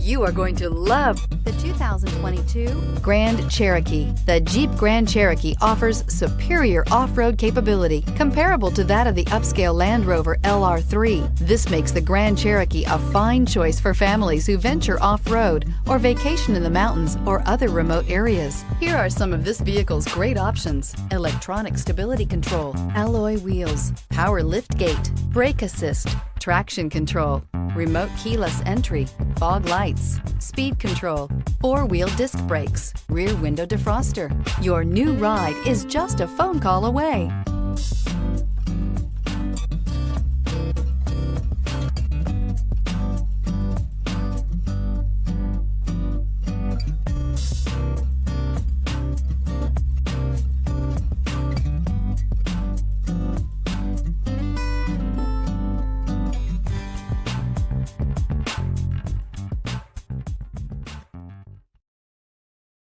You are going to love the 2022 Grand Cherokee. The Jeep Grand Cherokee offers superior off-road capability comparable to that of the upscale Land Rover LR3. This makes the Grand Cherokee a fine choice for families who venture off-road or vacation in the mountains or other remote areas. Here are some of this vehicle's great options: electronic stability control, alloy wheels, power lift gate, brake assist, traction control, remote keyless entry, fog lights, speed control, four-wheel disc brakes, rear window defroster. Your new ride is just a phone call away.